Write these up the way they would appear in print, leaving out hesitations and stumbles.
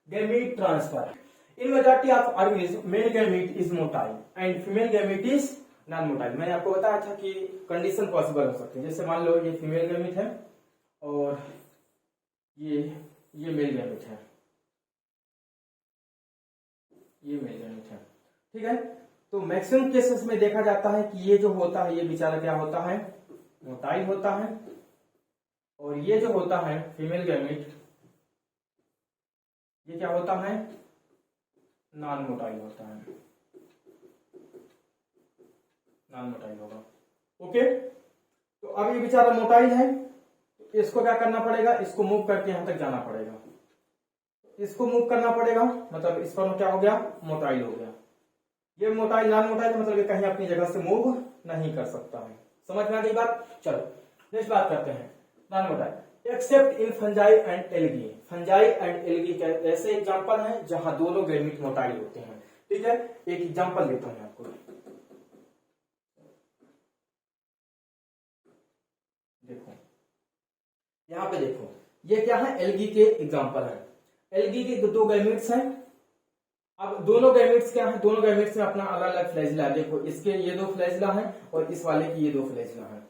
gamete transfer. In majority of organisms, male gamete is motile and female gamete is non-motile. मैंने आपको बताया था कि कंडीशन पॉसिबल हो सकती है, जैसे मान लो ये फीमेल गैमेट है और ये मेल गैमेट है, ये मेल गैमेट है, ठीक है। तो मैक्सिमम केसेस में देखा जाता है कि ये जो होता है ये बेचारा क्या होता है, मोटाइल होता है, और ये जो होता है फीमेल गैमेट ये क्या होता है, नॉन मोटाइल होता है, नॉन मोटाइल होगा। ओके, तो अब ये बेचारा मोटाइल है, तो इसको क्या करना पड़ेगा, इसको मूव करके यहां तक जाना पड़ेगा, इसको मूव करना पड़ेगा, मतलब इस पर क्या हो गया, मोटाइल हो गया। ये मोटाइल नॉन मोटाइल मतलब ये कहीं अपनी जगह से मूव नहीं कर सकता है। समझ में आ गई बात। चलो नेक्स्ट बात करते हैं non motile accept in fungi and algae. Fungi and algae ऐसे एग्जांपल हैं जहां दोनों गैमेट मोटाइल होते हैं, ठीक है। एक एग्जांपल देता हूं आपको, देखो यहां पे देखो, ये क्या है, एल्गी के एग्जांपल है। एल्गी के दो गैमेट्स हैं। अब दोनों गैमेट्स क्या है, दोनों गैमेट्स में अपना अलग अलग फ्लैजिला है। देखो इसके ये दो फ्लैजिला हैं और इस वाले की ये दो फ्लैजिला हैं,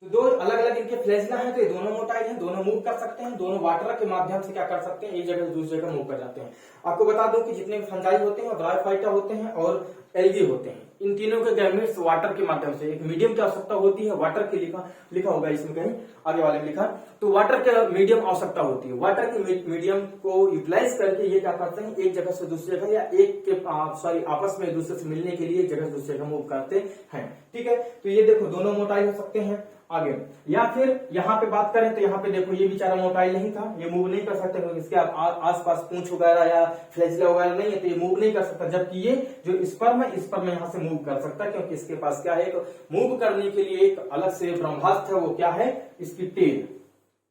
तो दो अलग अलग इनके फ्लैजिला हैं, तो ये दोनों मोटाइल हैं, दोनों मूव कर सकते हैं, दोनों वाटर के माध्यम से क्या कर सकते हैं, एक जगह से दूसरी जगह मूव कर जाते हैं। आपको बता दूं कि जितने फंजाई होते हैं, ब्रायोफाइटा होते हैं और एल्गी होते हैं, इन तीनों के गैमेट्स वाटर के माध्यम से, एक मीडियम की आवश्यकता होती है, वाटर की लिखा होगा इसमें कहीं आगे वाले में लिखा, तो वाटर के मीडियम आवश्यकता होती है। वाटर के मीडियम को यूटिलाइज करके ये क्या करते हैं, एक जगह से दूसरी जगह या एक के आपस में एक दूसरे से मिलने के लिए एक जगह से दूसरी जगह मूव करते हैं, ठीक है। तो ये देखो दोनों मोटाइल हो सकते हैं। आगे या फिर यहाँ पे बात करें तो यहाँ पे देखो ये बेचारा मोटाइल नहीं था, ये मूव नहीं कर सकता क्योंकि इसके आसपास पूंछ वगैरह या फ्लैजिला वगैरह नहीं है, तो ये मूव नहीं कर सकता। जबकि ये जो स्पर्म है, स्पर्म यहाँ से मूव कर सकता है क्योंकि इसके पास क्या है, मूव करने के लिए एक अलग से ब्रह्मास्त्र है, वो क्या है, इसकी टेल।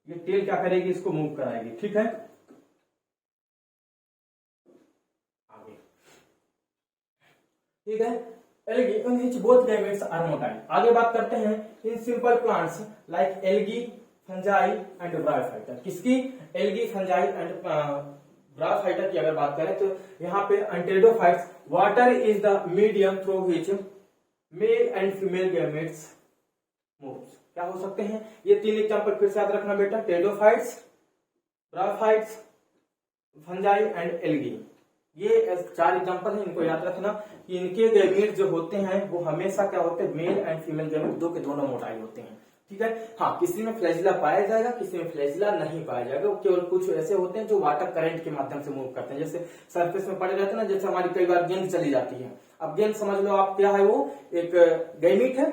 ये टेल क्या करेगी, इसको मूव कराएगी, ठीक है। आगे ठीक है, algae in which both gametes are motile। आगे बात करते हैं इन simple plants like algae, fungi and bryophyta. किसकी, एल्गी, फंजाई एंड ब्रायोफाइटा की अगर बात करें तो यहाँ पे एंटेरोफाइट्स, water is the medium through which male and female gametes moves. क्या हो सकते हैं, ये तीन एग्जांपल फिर से याद रखना बेटा, pteridophytes, bryophytes, fungi and algae. ये चार एग्जांपल हैं, इनको याद रखना कि इनके गैमेट जो होते हैं वो हमेशा क्या होते हैं, मेल एंड फीमेल गैमेट दो के दोनों मोटाइल होते हैं, ठीक है। हाँ, किसी में फ्लैजिला पाया जाएगा, किसी में फ्लैजिला नहीं पाया जाएगा। केवल कुछ ऐसे होते हैं जो वाटर करंट के माध्यम से मूव करते हैं, जैसे सरफेस में पड़े रहते हैं ना, जैसे हमारी कई बार गेंद चली जाती है। अब गेंद समझ लो आप क्या है, वो एक गैमेट है।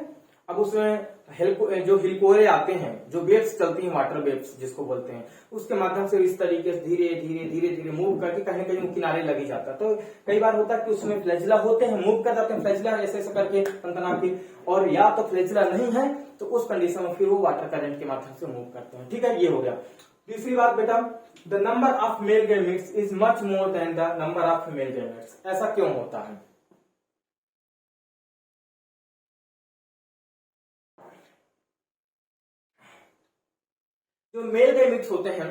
अब उसमें जो हिलकोरे आते हैं, जो वेव्स चलती हैं, वाटर वेव्स जिसको बोलते हैं, उसके माध्यम से इस तरीके से धीरे धीरे धीरे धीरे मूव करके कहीं कहीं किनारे लगी जाता है। तो कई बार होता है कि उसमें फ्लैजिला होते हैं, मूव कर जाते हैं फ्लैजिला ऐसे ऐसे करके तंतना की, और या तो फ्लैजिला नहीं है तो उस कंडीशन में फिर वो वाटर करंट के माध्यम से मूव करते हैं, ठीक है। ये हो गया। तीसरी बात बेटा, the number of male gametes is much more than the number of female gametes. ऐसा क्यों होता है, जो मेल गैमेट्स होते हैं,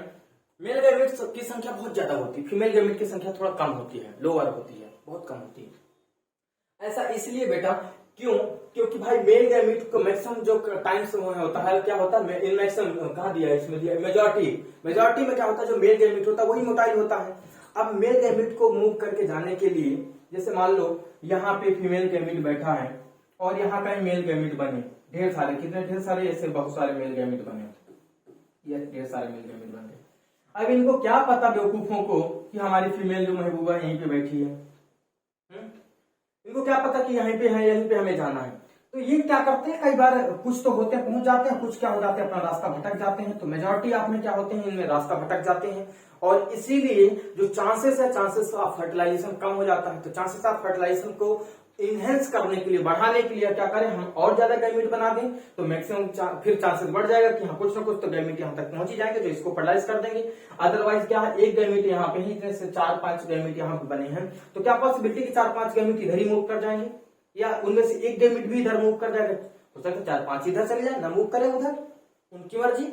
मेल गैमेट्स की संख्या बहुत ज्यादा होती है, फीमेल गैमेट की संख्या थोड़ा कम होती है, लोअर होती है, बहुत कम होती है। ऐसा इसलिए बेटा, क्यों, क्योंकि भाई मेल गैमेट को मैक्सिमम जो टाइम्स होता है, क्या होता है, इन मैक्सिमम कहा दिया है इसमें, दिया मेजोरिटी में क्या होता है, जो मेल गैमेट होता है वही मोटाइल होता है। अब मेल गैमेट को मूव करके जाने के लिए, जैसे मान लो यहाँ पे फीमेल गैमेट बैठा है और यहाँ कहीं मेल गैमेट बने, ढेर सारे, कितने ढेर सारे, ऐसे बहुत सारे मेल गैमेट बने, ये ढेर सारे मेल गैमेट बन गए। अब इनको क्या पता बेवकूफों को कि हमारी फीमेल जो महबूबा यहीं पे बैठी है, इनको क्या पता कि यहीं पे है, यहीं पे हमें जाना है। तो ये क्या करते हैं, कई बार कुछ तो होते हैं पहुंच जाते हैं, कुछ क्या हो जाते हैं, अपना रास्ता भटक जाते हैं। तो मेजोरिटी आप में क्या होते हैं, इनमें रास्ता भटक जाते हैं, और इसीलिए जो चांसेस है, चांसेस ऑफ फर्टिलाइजेशन कम हो जाता है। तो चांसेस ऑफ फर्टिलाइजेशन को इनहेंस करने के लिए, बढ़ाने के लिए क्या करें, हम और ज्यादा गैमेट बना दें, तो मैक्सिमम फिर चांसेस बढ़ जाएगा कि हाँ कुछ ना कुछ तो गैमेट यहाँ तक पहुंच ही जाएंगे, तो इसको फर्टिलाइज कर देंगे। अदरवाइज क्या है, एक गैमेट यहाँ पे ही, इतने से 4-5 गैमेट यहाँ पे बने हैं, तो क्या पॉसिबिलिटी कि 4-5 गैमेट इधर ही मूव कर जाएंगे, या उनमें से एक गैमेट भी इधर मूव कर जाएगा। हो सकता है 4-5 इधर चले जाए, ना मूव करें उधर, उनकी मर्जी।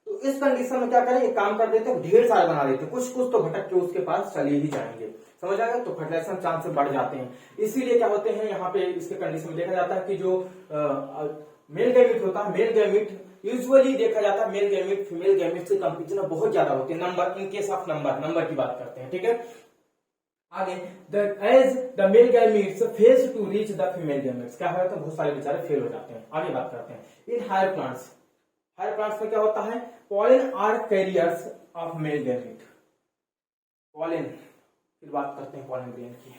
तो इस कंडीशन में क्या करें, एक काम कर देते हैं, ढेर सारे बना देते हैं, कुछ कुछ तो भटक के उसके पास चले ही जाएंगे, समझ आएगा, तो फर्टिलाइजेशन चांसेस बढ़ जाते हैं। इसीलिए क्या होते हैं यहाँ पे इसके कंडीशन में देखा जाता है कि जो मेल गैमिट होता है, मेल गैमिट यूजुअली देखा जाता है मेल गैमिट फीमेल गैमिट से कंपैरिजन बहुत ज्यादा होते हैं, number, in case of number की बात करते हैं, ठीक है। आगे as the male gametes fail to reach the female gametes, क्या होता है, बहुत सारे बेचारे फेल हो जाते हैं। आगे बात करते हैं इन हायर प्लांट्स में क्या होता है, pollen are carriers of male gamete, pollen, फिर बात करते हैं पॉलन ग्रेन की,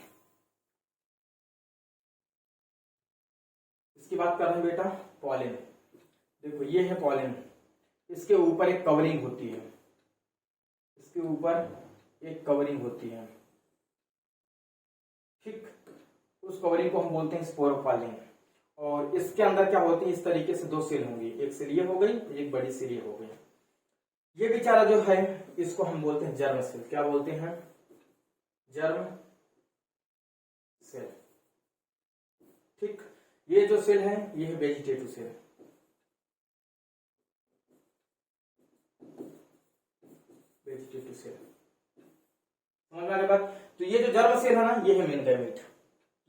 इसकी बात कर रहे हैं बेटा, पॉलन, देखो ये है पॉलन, इसके ऊपर एक कवरिंग होती है, इसके ऊपर एक कवरिंग होती है, ठीक, उस कवरिंग को हम बोलते हैं स्पोरोफाइलिंग, और इसके अंदर क्या होती है, इस तरीके से दो सेल होंगी, एक सेल ये हो गई, एक बड़ी सेल ये हो गई, ये बेचारा जो है इसको हम बोलते हैं जर्म सेल, क्या बोलते हैं, जर्म सेल, ठीक। ये जो सेल है ये है वेजिटेटिव सेल, वेजिटेटिव सेल, समझ में आ गई बात। तो ये जो जर्म सेल है ना, ये है मेल गैमिट,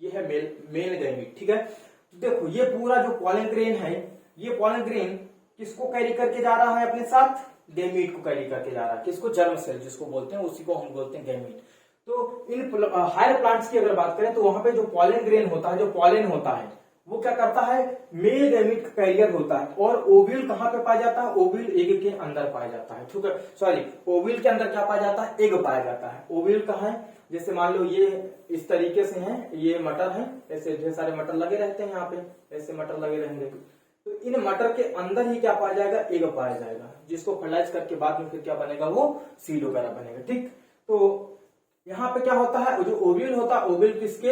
ये है मेल गैमिट, ठीक है। तो देखो ये पूरा जो पॉलन ग्रेन है, ये पॉलन ग्रेन किसको कैरी करके जा रहा है अपने साथ, गैमीट को कैरी करके जा रहा है, किसको, जर्म सेल जिसको बोलते हैं, उसी को हम बोलते हैं गैमीट। तो इन हायर प्लांट्स की अगर बात करें तो वहां पे जो पॉलन ग्रेन होता है, जो पॉलन होता है, वो क्या करता है, मेल गैमीट का कैरियर होता है, और ओव्यूल कहाँ पे पाया जाता है, ओव्यूल एग के अंदर पाया जाता है, ठीक है, सॉरी, ओव्यूल के अंदर क्या पाया जाता है, एग पाया जाता है। ओव्यूल कहाँ है, जैसे मान लो ये इस तरीके से है, ये मटर है, ऐसे ढेर सारे मटर लगे रहते हैं यहाँ पे, ऐसे मटर लगे रहेंगे, तो इन मटर के अंदर ही क्या पाया जाएगा, एग पाया जाएगा, जिसको फर्टिलाइज करके बाद में फिर क्या बनेगा, वो सीड वगैरह बनेगा, ठीक। तो यहाँ पे क्या होता है, जो ओव्यूल होता है, ओव्यूल किसके,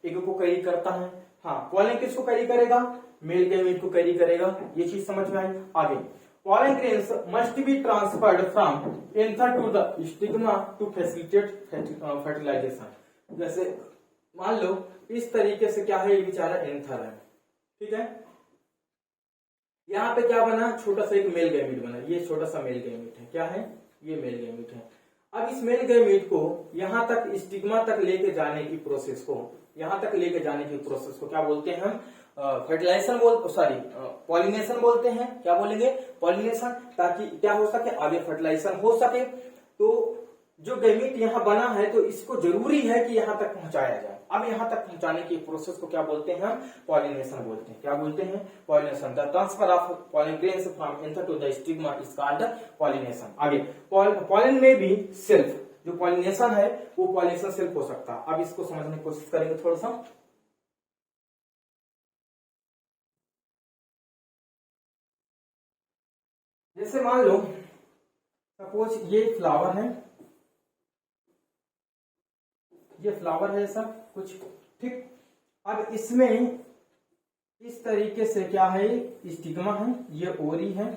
एग को कैरी करता है, हाँ, पॉलन किसको कैरी करेगा, मेल गैमीट को कैरी करेगा, ये चीज समझ में आई। आगे pollen grains must be transferred from anther to the stigma to facilitate fertilisation. जैसे मान लो इस तरीके से क्या है, ये बेचारा एंथर है, ठीक है, यहाँ पे क्या बना, छोटा सा एक मेल गैमीट बना, ये छोटा सा मेल गैमीट है, क्या है, ये मेल गैमीट है। अब इस मेल गैमीट को यहां तक स्टिग्मा तक लेके जाने की प्रोसेस को, यहां तक लेके जाने की प्रोसेस को क्या बोलते हैं हम, फर्टिलाइजेशन पॉलिनेशन बोलते हैं, क्या बोलेंगे, पॉलिनेशन, ताकि क्या हो सके, आगे फर्टिलाइजेशन हो सके। तो जो गैमीट यहाँ बना है तो इसको जरूरी है कि यहाँ तक पहुंचाया जाए। अब यहाँ तक पहुंचाने की प्रोसेस को क्या बोलते हैं हम, पॉलिनेशन बोलते हैं, क्या बोलते हैं, pollination. The transfer of pollen grains from anther to the stigma is called pollination. आगे पॉलन में भी सेल्फ, जो पॉलिनेशन है वो पॉलिनेशन सेल्फ हो सकता है। अब इसको समझने की कोशिश करेंगे थोड़ा सा। जैसे मान लो सपोज ये फ्लावर है, ये फ्लावर है ऐसा कुछ, ठीक। अब इसमें इस तरीके से क्या है, स्टिग्मा है, ये ओरी है,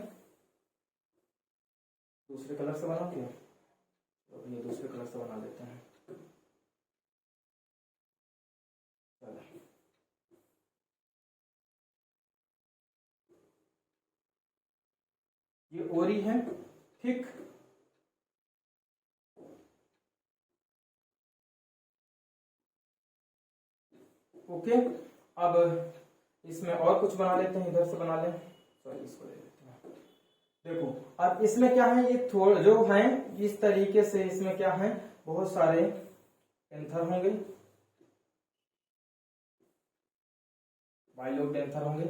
दूसरे कलर से बनाते हैं, तो ये दूसरे कलर से बना लेते हैं, ये ओरी है, ठीक। ओके, अब इसमें और कुछ बना लेते हैं, इधर से बना लें, सॉरी इसको ले लेते हैं। देखो अब इसमें क्या है, ये थोड़ा जो है इस तरीके से, इसमें क्या है, बहुत सारे एंथर होंगे, बाइलोब्ड एंथर होंगे।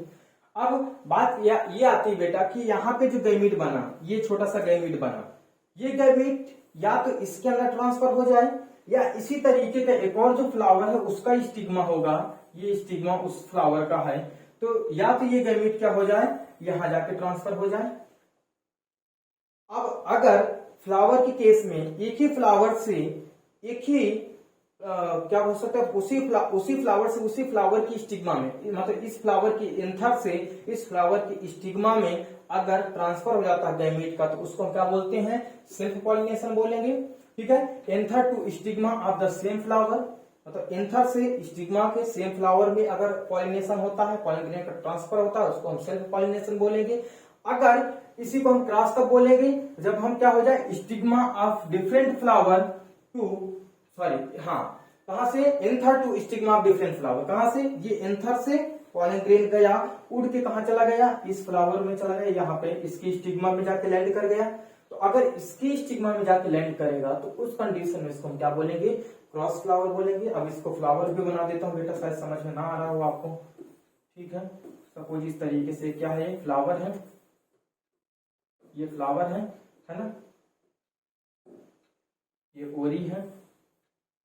अब बात ये आती है बेटा कि यहाँ पे जो गैमीट बना, ये छोटा सा गैमीट बना, ये गैमीट या तो इसके अंदर ट्रांसफर हो जाए, या इसी तरीके का एक और जो फ्लावर है उसका स्टिग्मा होगा, ये स्टिग्मा उस फ्लावर का है, तो या तो ये गैमीट क्या हो जाए, यहां जाके ट्रांसफर हो जाए। अब अगर फ्लावर के केस में एक ही फ्लावर से एक ही क्या हो सकता है, उसी फ्लावर से उसी फ्लावर की स्टिग्मा में, मतलब इस फ्लावर की एंथर से इस फ्लावर की स्टिग्मा में अगर ट्रांसफर हो जाता है गैमीट का, तो उसको हम क्या बोलते हैं, सेल्फ पॉलिनेशन बोलेंगे, ठीक है। Anther to stigma of the same flower, मतलब एंथर से स्टिग्मा के सेम फ्लावर में अगर पॉलिनेशन होता है, पॉलन ग्रेन का ट्रांसफर होता है, उसको हम सेल्फ पॉलिनेशन बोलेंगे। अगर इसी को हम क्रॉस कब बोलेंगे, जब हम क्या हो जाए, stigma of different flower to, sorry हाँ, कहां से, anther to stigma of different flower, कहां से, ये एंथर से पॉलन ग्रेन गया, उड़ के कहां चला गया, इस फ्लावर में चला गया, यहाँ पे इसकी स्टिग्मा में जाके लैंड कर गया। तो अगर इसकी स्टिग्मा में जाके लैंड करेगा तो उस कंडीशन में इसको हम क्या बोलेंगे, क्रॉस फ्लावर बोलेंगे। अब इसको फ्लावर भी बना देता हूँ बेटा, शायद समझ में ना आ रहा हो आपको, ठीक है। सपोज इस तरीके से, क्या है, फ्लावर है, ये फ्लावर है ना, ये ओरी है,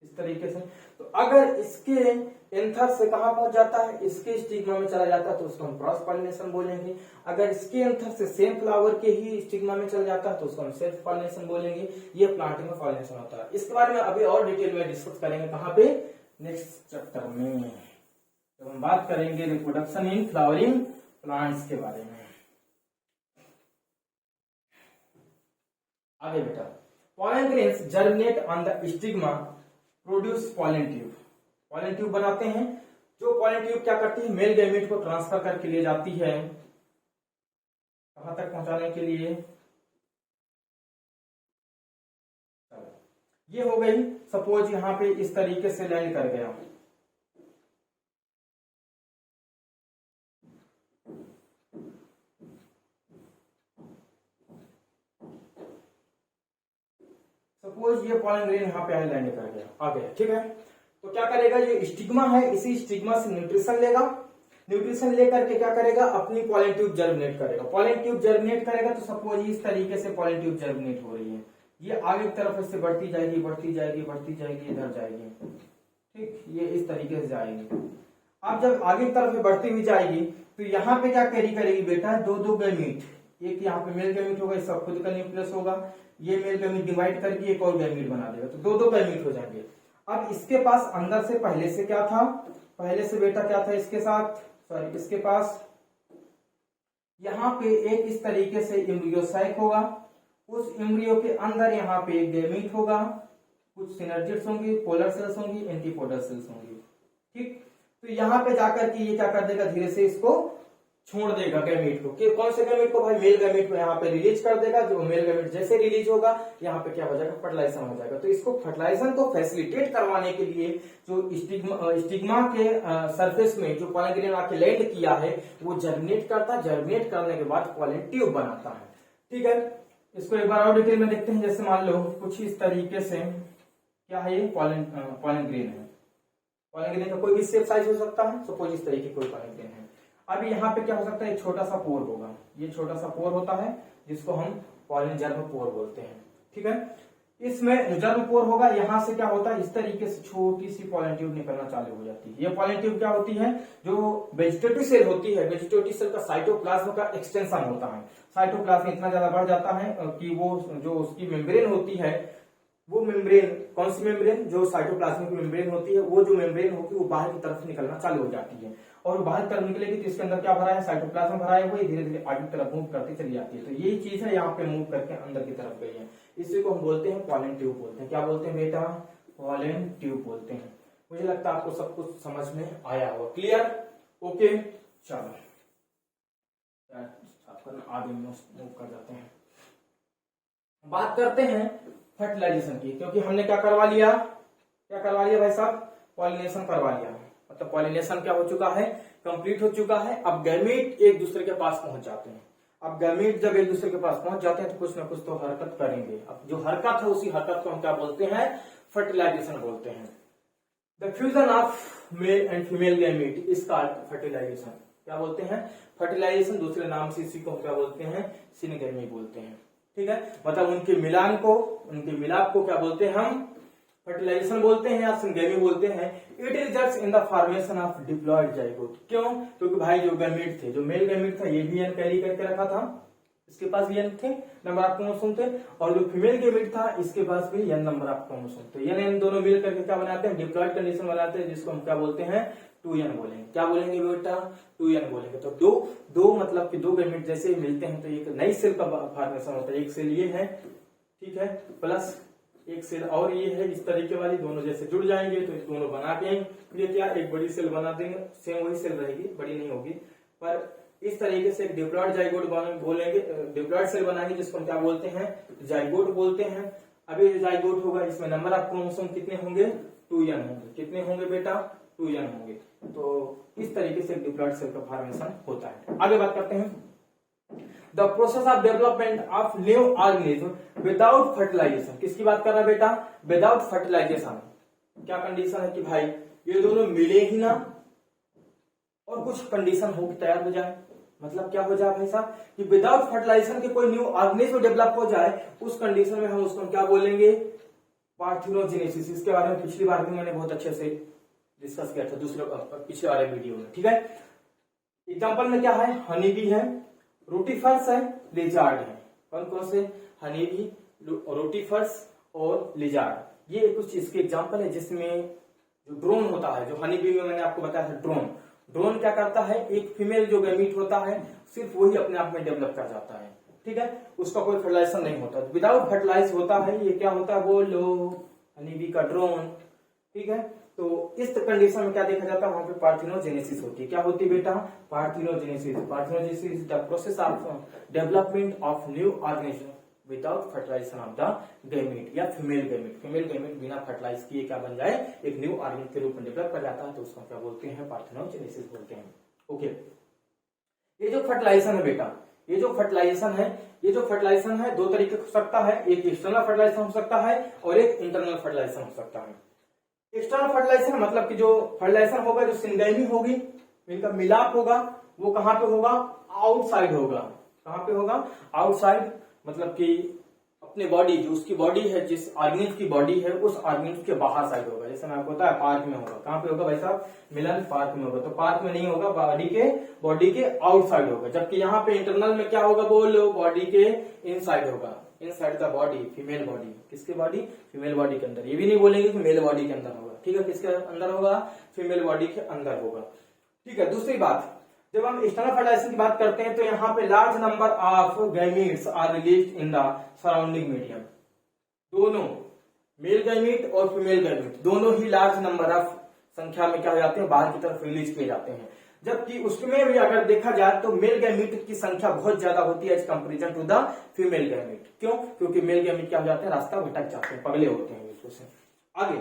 इस तरीके से। तो अगर इसके एंथर से कहां पहुंच जाता है, इसके स्टिग्मा में चला जाता है तो उसको हम क्रॉस पॉलिनेशन बोलेंगे। अगर इसके एंथर से सेम फ्लावर के ही स्टिग्मा में चला जाता है तो उसको हम सेल्फ पॉलिनेशन बोलेंगे। ये प्लांटिंग में पॉलिनेशन होता है। इसके बारे में अभी और डिटेल में डिस्कस करेंगे, कहां पे, नेक्स्ट चैप्टर में, जब हम बात करेंगे रिप्रोडक्शन इन फ्लावरिंग प्लांट्स के बारे में। आगे बेटा, pollen grains germinate on the stigma, produce pollen tube। pollen tube बनाते हैं, जो pollen tube क्या करती है, मेल गैमेट को ट्रांसफर करके ले जाती है, कहां तक पहुंचाने के लिए, ये हो गई। सपोज यहां पे इस तरीके से लैंड कर गया, सपोज ये पॉलन ग्रेन यहाँ पे लैंड कर गया, आ गया, ठीक है। तो क्या करेगा, ये स्टिग्मा है, इसी स्टिग्मा से न्यूट्रिशन लेगा, न्यूट्रिशन लेकर के क्या करेगा, अपनी पॉलन ट्यूब जर्मिनेट करेगा। पॉलन ट्यूब जर्मिनेट करेगा तो सपोज इस तरीके से पॉलन ट्यूब जर्मिनेट हो रही है, ये आगे की तरफ इससे बढ़ती जाएगी, बढ़ती जाएगी, बढ़ती जाएगी, इधर जाएगी, ठीक, ये इस तरीके से जाएगी। अब जब आगे की तरफ बढ़ती हुई जाएगी तो यहाँ पे क्या कैरी करेगी बेटा, दो दो गैमीट, एक यहाँ पे मेल गैमीट होगा, इसका खुद का न्यूक्लियस होगा, ये मेल गैमीट डिवाइड करके एक और गैमीट बना देगा, तो दो दो गैमीट हो जाएंगे। अब इसके पास अंदर से पहले से क्या था, पहले से बेटा क्या था इसके साथ, सॉरी इसके पास यहाँ पे एक इस तरीके से एम्ब्रियो साइक होगा, उस एम्ब्रियो के अंदर यहाँ पे एक गैमीट होगा, कुछ सिनर्जिड्स होंगी, पोलर सेल्स होंगी, एंटीपोलर सेल्स होंगी, ठीक। तो यहाँ पे जाकर के ये क्या कर देगा, धीरे से इसको छोड़ देगा गैमीट को, कि कौन से गैमीट को, भाई मेल गैमीट को यहाँ पे रिलीज कर देगा। जो मेल गैमीट जैसे रिलीज होगा यहाँ पे क्या हो जाएगा, फर्टिलाइजेशन हो जाएगा। तो इसको फर्टिलाइजेशन को फैसिलिटेट करवाने के लिए जो स्टिग्मा के सरफेस में जो पॉलन ग्रेन आके लैंड किया है वो जर्मिनेट करता है, जर्मिनेट करने के बाद पॉलन ट्यूब बनाता है, ठीक है। इसको एक बार और डिटेल में देखते हैं। जैसे मान लो कुछ इस तरीके से, क्या है ये, पॉलन ग्रेन है, पॉलन ग्रेन का कोई भी शेप साइज हो सकता है, सपोज इस तरीके कोई पॉलन ग्रेन है। अभी यहाँ पे क्या हो सकता है, एक छोटा सा पोर होगा, ये छोटा सा पोर होता है जिसको हम पॉलन जर्म पोर बोलते हैं, ठीक है। इसमें जो जर्म पोर होगा, यहाँ से क्या होता है, इस तरीके से छोटी सी पॉलन ट्यूब निकलना चालू हो जाती है। ये पॉलन ट्यूब क्या होती है, जो वेजिटेटिव सेल होती है, वेजिटेटिव सेल का साइटोप्लाज्म का एक्सटेंशन होता है। साइटोप्लाज्म इतना ज्यादा बढ़ जाता है कि वो जो उसकी मेम्ब्रेन होती है, वो मेम्ब्रेन, कौन सी मेम्ब्रेन, जो साइटोप्लाज्मिक मेम्ब्रेन होती है, वो जो मेम्ब्रेन होती है वो बाहर की तरफ निकलना चालू हो जाती है। और बाहर की तरफ निकलेगी तो इसके अंदर क्या भरा है, साइटोप्लाज्म भरा है, वो धीरे धीरे आगे की तरफ मूव करती चली जाती है। तो यही चीज है, यहाँ पे मूव करके अंदर की तरफ गई है, इसी को हम बोलते हैं पॉलन ट्यूब बोलते हैं। क्या बोलते हैं बेटा, पॉलन ट्यूब बोलते हैं। मुझे लगता है आपको सब कुछ समझ में आया होगा, क्लियर, ओके। चलो आगे मूव कर जाते हैं, बात करते हैं फर्टिलाइजेशन की, क्योंकि हमने क्या करवा लिया, भाई साहब, पॉलिनेशन करवा लिया, मतलब पॉलिनेशन क्या हो चुका है, कंप्लीट हो चुका है। अब गैमीट एक दूसरे के पास पहुंच जाते हैं। अब गैमीट जब एक दूसरे के पास पहुंच जाते हैं तो कुछ ना कुछ तो हरकत करेंगे। अब जो हरकत है उसी हरकत को हम क्या बोलते हैं, फर्टिलाइजेशन बोलते हैं। The fusion of male and female gamete is called fertilisation. क्या बोलते हैं, फर्टिलाइजेशन। दूसरे नाम से इसी को हम क्या बोलते हैं, सिनगेमी बोलते हैं, ठीक है। मतलब उनके मिलान को, उनके मिलाप को क्या बोलते हैं, हम फर्टिलाइजेशन बोलते हैं या सिनगेमी बोलते हैं। It results in the formation of diploid zygote. क्यों, क्योंकि भाई जो गैमीट थे, जो मेल गैमीट था, ये भी एन कैरी करके रखा था, इसके पास भी एन थे, नंबर ऑफ क्रोमोसोम थे, और जो फीमेल गैमीट था इसके पास भी एन नंबर ऑफ क्रोमोसोम थे। एन दोनों मिल करके क्या बनाते हैं, डिप्लॉयड कंडीशन बनाते हैं, जिसको हम क्या बोलते हैं, 2n बोलेंगे। क्या बोलेंगे बेटा, 2n बोलेंगे। तो दो मतलब कि दो गैमीट जैसे मिलते हैं तो एक नई सेल का फॉर्मेशन होता है। एक सेल ये है, ठीक है, प्लस एक सेल और ये है, इस तरीके वाली, दोनों जैसे जुड़ जाएंगे तो दोनों बना के ये क्या एक बड़ी सेल बना देंगे। सेम वही सेल रहेगी, बड़ी नहीं होगी, पर इस तरीके से एक डिप्लॉयड जाइगोट बोलेंगे, डिप्लॉयड सेल बनाएंगे जिसको हम क्या बोलते हैं, जाइगोट बोलते हैं। अभी जो जाइगोट होगा इसमें नंबर ऑफ क्रोमोसोम कितने होंगे, 2n होंगे। कितने होंगे बेटा, 2n होंगे। तो इस तरीके से डिप्लॉयड सेल का फॉर्मेशन होता है। आगे बात करते हैं, the process of development of new organism without fertilisation. किसकी बात कर रहा है बेटा, विदाउट फर्टिलाइजेशन। क्या कंडीशन है कि भाई ये दोनों मिले ही ना और कुछ कंडीशन हो कि तैयार हो जाए। मतलब क्या हो जाए भाई साहब, कि विदाउट फर्टिलाइजेशन के कोई न्यू ऑर्गेनिज्म डेवलप हो जाए, उस कंडीशन में हम उसको क्या बोलेंगे, पार्थिनोजेनेसिस। इसके बारे में पिछली बार भी मैंने बहुत अच्छे से डिस्कस किया था पिछले वाले वीडियो में, ठीक है। एग्जाम्पल में क्या है, हनी बी है, रोटीफर्स है, लिजार्ड है। कौन कौन से, हनी बी, रोटीफर्स और लिजार्ड। ये कुछ इसके एग्जाम्पल है जिसमें जो ड्रोन होता है, जो हनी बी में मैंने आपको बताया था ड्रोन। ड्रोन क्या करता है, एक फीमेल जो गैमीट होता है सिर्फ वही अपने आप में डेवलप कर जाता है, ठीक है। उसका कोई फर्टिलाइजेशन नहीं होता, विदाउट फर्टिलाइज होता है। ये क्या होता है, वो लो हनी बी का ड्रोन, ठीक है। तो इस कंडीशन में क्या देखा जाता है, वहां पे पार्थिनोजेनेसिस होती है। क्या होती है बेटा, parthenogenesis. Parthenogenesis is the process of development of new organism without fertilisation of the gamete या फीमेल गैमीट। फीमेल गैमीट बिना फर्टिलाइज किए क्या बन जाए, एक न्यू ऑर्गेनिज्म के रूप में डेवलप कर जाता है, तो उसको क्या बोलते हैं, पार्थिनोजेनेसिस बोलते हैं। ओके, ये जो फर्टिलाइजेशन है बेटा, ये जो फर्टिलाइजेशन है दो तरीके हो सकता है, एक एक्सटर्नल फर्टिलाइजेशन हो सकता है और एक इंटरनल फर्टिलाइजेशन हो सकता है। एक्सटर्नल फर्टिलाइजेशन मतलब कि जो फर्टिलाइजेशन होगा, जो सिंगैमी होगी, इनका मिलाप होगा, वो कहां पे होगा, आउटसाइड होगा। कहां पे होगा, आउटसाइड। मतलब कि अपने बॉडी, जो उसकी बॉडी है, जिस ऑर्गेनिज्म की बॉडी है, उस ऑर्गेनिज्म के बाहर साइड होगा। जैसे मैं आपको बताया पार्क में होगा। कहां पे होगा भाई साहब, मिलन पार्क में होगा। तो पार्क में नहीं होगा, बॉडी के आउटसाइड होगा। जबकि यहाँ पे इंटरनल में क्या होगा, बोलो, बॉडी के इनसाइड होगा, inside the body, female body. किसके बॉडी, फीमेल बॉडी के अंदर। ये भी नहीं बोलेंगे कि मेल बॉडी के अंदर होगा, ठीक है। किसके अंदर होगा, फीमेल बॉडी के अंदर होगा, ठीक है। दूसरी बात, जब हम एक्सटर्नल फर्टिलाइजेशन की बात करते हैं तो यहाँ पे large number of gametes are released in the surrounding medium. दोनों मेल गैमीट और फीमेल गैमीट दोनों ही लार्ज नंबर ऑफ संख्या में क्या हो जाते हैं, बाहर की तरफ रिलीज किए जाते हैं। जबकि उसमें भी अगर देखा जाए तो मेल गैमीट की संख्या बहुत ज्यादा होती है as comparison to the female gamete. क्यों, क्योंकि मेल गैमीट क्या हो जाते हैं, रास्ता भटक जाते हैं, पगले होते हैं एक दूसरे से। आगे,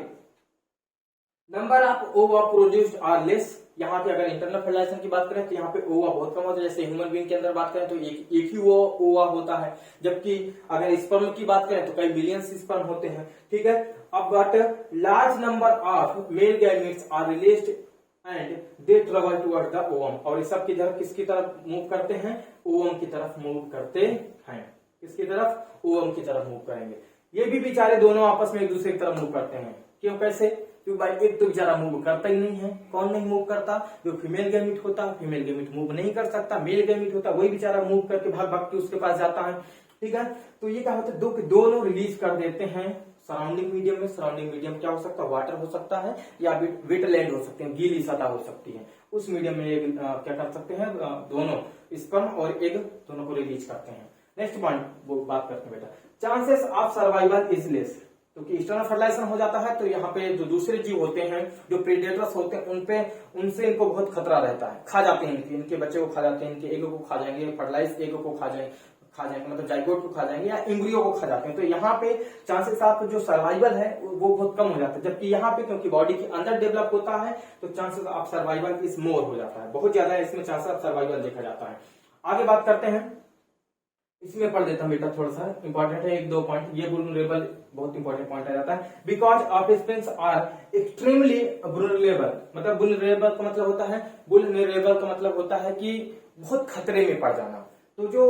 number of ova produced are less. यहाँ पे अगर इंटरनल फर्टिलाइजेशन की बात करें तो यहाँ पे ओवा बहुत कम होता है। जैसे ह्यूमन बीइंग के अंदर बात करें तो एक ही ओवा होता है, जबकि अगर स्पर्म की बात करें तो कई मिलियंस स्पर्म होते हैं, ठीक है। अब but large number of male gametes are released and they travel toward the ovum. और इस सब की तरफ किसकी तरफ मूव करते हैं, ओवम की तरफ मूव करते हैं। किसकी तरफ, ओवम की तरफ मूव करेंगे। ये भी बेचारे दोनों आपस में एक दूसरे की तरफ मूव करते हैं। क्यों, कैसे, क्योंकि भाई एक तो बेचारा मूव करता ही नहीं है। कौन नहीं मूव करता, जो फीमेल गैमीट होता है, फीमेल गैमीट मूव नहीं कर सकता। मेल गैमीट होता है, वही बेचारा मूव करके भाग भाग के उसके पास जाता है, ठीक है। तो ये क्या होता है, दोनों रिलीज कर देते हैं सराउंडिंग मीडियम में। सराउंडिंग मीडियम क्या हो सकता है, वाटर हो सकता है या वेटलैंड हो सकते हैं, गीली सतह हो सकती है। उस मीडियम में क्या कर सकते हैं, दोनों स्पर्म और एग दोनों को रिलीज करते हैं। नेक्स्ट पॉइंट वो बात करते हैं बेटा, chances of survival is less. क्योंकि एक्सटर्नल फर्टिलाइजेशन हो जाता है तो यहाँ पे जो दूसरे जीव होते हैं, जो प्रेडेटर्स होते हैं, उनसे इनको बहुत खतरा रहता है। खा जाते हैं इनके बच्चे को खा जाते हैं, इनके एग को खा जाएंगे, फर्टिलाइज एग को खा जाएंगे, मतलब जाइगोट को खा जाएंगे या एम्ब्रियो को खा जाते हैं। तो यहाँ पे चांसेस ऑफ जो सर्वाइवल है वो बहुत कम हो जाता है। जबकि यहाँ पे क्योंकि बॉडी के अंदर डेवलप होता है तो chances of survival is more हो जाता है, बहुत ज्यादा इसमें चांसेस ऑफ सर्वाइवल देखा जाता है। आगे बात करते हैं, इसमें पढ़ देता हूं बेटा, थोड़ा सा इंपॉर्टेंट है, एक दो पॉइंट। ये वुलनरेबल बहुत इंपॉर्टेंट पॉइंट आ जाता है। Because offsprings are extremely vulnerable. मतलब वुलनरेबल का मतलब होता है, वुलनरेबल का मतलब होता है कि बहुत खतरे में पड़ जाना। तो जो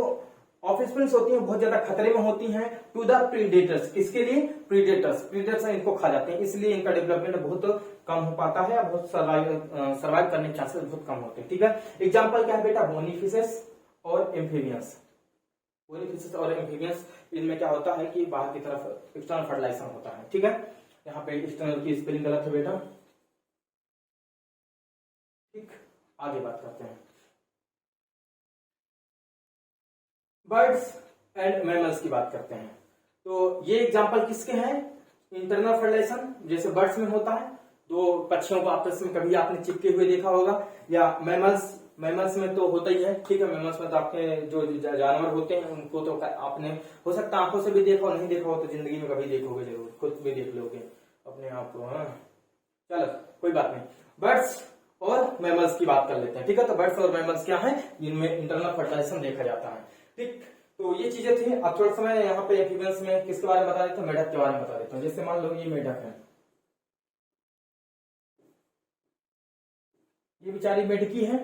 ऑफस्प्रिंग्स होती हैं बहुत ज्यादा खतरे में होती हैं टू द प्रीडेटर्स। किसके लिए, प्रीडेटर्स इनको खा जाते हैं, इसलिए इनका डेवलपमेंट बहुत कम हो पाता है, बहुत सर्वाइव करने के चांसेस बहुत कम होते हैं, ठीक है। एग्जाम्पल क्या है बेटा, बोनीफिशेस और एम्फीबियंस। बोनीफिशेस और एम्फीबियंस, इनमें क्या होता है कि बाहर की तरफ एक्सटर्नल फर्टिलाइजेशन होता है, ठीक है। यहाँ पे एक्सटर्नल की स्पेलिंग गलत है बेटा, ठीक। आगे बात करते हैं, बर्ड्स एंड मैमल्स की बात करते हैं। तो ये एग्जांपल किसके हैं, इंटरनल फर्टिलाइजेशन जैसे बर्ड्स में होता है, दो पक्षियों को आपस में कभी आपने चिपके हुए देखा होगा, या मैमल्स मैमल्स में तो होता ही है, ठीक है। मैमल्स में तो आपके जो जानवर होते हैं उनको तो आपने हो सकता है आंखों से भी देखा और नहीं देखा हो तो जिंदगी में कभी देखोगे जरूर, खुद भी देख लोगे अपने आप को। हाँ चलो कोई बात नहीं, बर्ड्स और मैमल्स की बात कर लेते हैं, ठीक है। तो बर्ड्स और मैमल्स क्या है, इनमें इंटरनल फर्टिलाइजेशन देखा जाता है, ठीक। तो ये चीजें थी। अब थोड़ा समय यहाँ पे एम्फीबियंस में किसके बारे में बता देता हूँ, मेढक के बारे में बता देता हूँ। जैसे मान लो ये मेढक है, ये बेचारी मेढकी है,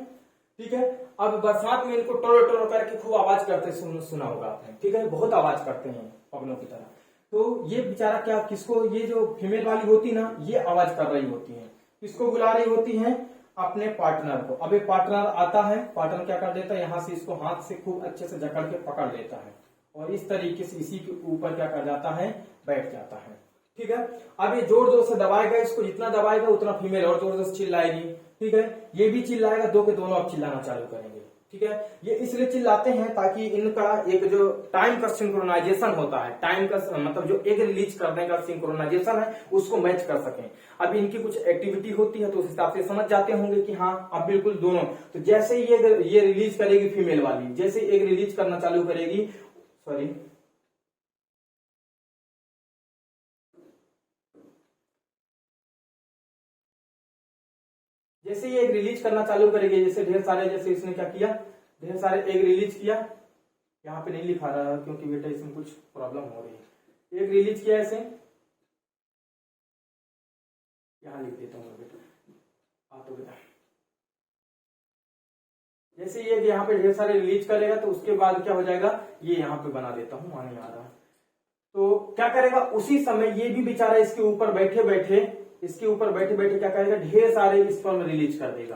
ठीक है। अब बरसात में इनको टोरो टोरो करके खूब आवाज करते सुना होगा आपने, ठीक है। बहुत आवाज करते हैं पगलों की तरह। तो ये बेचारा क्या, किसको, ये जो फीमेल वाली होती ना, ये आवाज कर रही होती है, किसको बुला रही होती है, अपने पार्टनर को। अब एक पार्टनर आता है, पार्टनर क्या कर देता है, यहाँ से इसको हाथ से खूब अच्छे से जकड़ के पकड़ लेता है और इस तरीके से इसी के ऊपर क्या कर जाता है, बैठ जाता है, ठीक है। अब ये जोर जोर से दबाएगा, इसको जितना दबाएगा उतना फीमेल और जोर जोर से चिल्लाएगी, ठीक है। ये भी चिल्लाएगा, दो के दोनों अब चिल्लाना चालू करेंगे, ठीक है। ये इसलिए चिल्लाते हैं ताकि इनका एक जो टाइम का सिंक्रोनाइजेशन होता है, टाइम का मतलब जो एग रिलीज करने का सिंक्रोनाइजेशन है उसको मैच कर सकें। अब इनकी कुछ एक्टिविटी होती है तो उस हिसाब से समझ जाते होंगे कि हाँ अब बिल्कुल दोनों। तो जैसे ही ये रिलीज करेगी फीमेल वाली, जैसे एग रिलीज करना चालू करेगी, सॉरी जैसे ये एग रिलीज करना चालू करेगी, जैसे ढेर सारे, जैसे इसने क्या किया, ढेर सारे एग रिलीज किया, यहाँ पे नहीं लिखा रहा क्योंकि बेटा इसमें कुछ प्रॉब्लम हो रही है। एग रिलीज किया ऐसे, यहाँ लिख देता हूँ बेटा, तो बेटा जैसे ये यहाँ पे ढेर सारे रिलीज करेगा तो उसके बाद क्या हो जाएगा, ये यहाँ पे बना देता हूँ, आने आ रहा। तो क्या करेगा, उसी समय ये भी बेचारा इसके ऊपर बैठे बैठे क्या करेगा, ढेर सारे स्पर्म रिलीज कर देगा।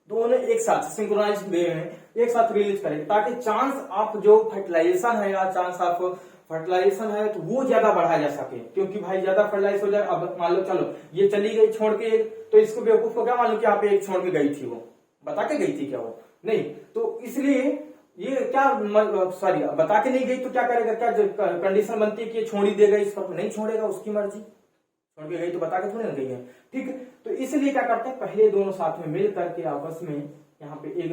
दोनों एक साथ सिंक्रोनाइज वे में एक साथ रिलीज करेगा ताकि चांस ऑफ जो फर्टिलाइजेशन है या चांस ऑफ फर्टिलाइजेशन है तो वो ज्यादा बढ़ाया जा सके, क्योंकि भाई ज्यादा फर्टिलाइज हो जाए। अब मान लो चलो ये चली गई छोड़ के, तो इसको बेवकूफ को क्या मालूम कि आप एक छोड़ के गई थी, वो बता के गई थी क्या, वो नहीं। तो इसलिए ये क्या, सॉरी बता के नहीं गई तो क्या करेगा, क्या कंडीशन बनती है कि छोड़ ही देगा, इसका नहीं छोड़ेगा, उसकी मर्जी, छोड़ के गई तो बता के थोड़ी ना गई है, ठीक है। तो इसलिए क्या करते हैं, पहले दोनों साथ में मिल करके आपस में यहाँ पे एक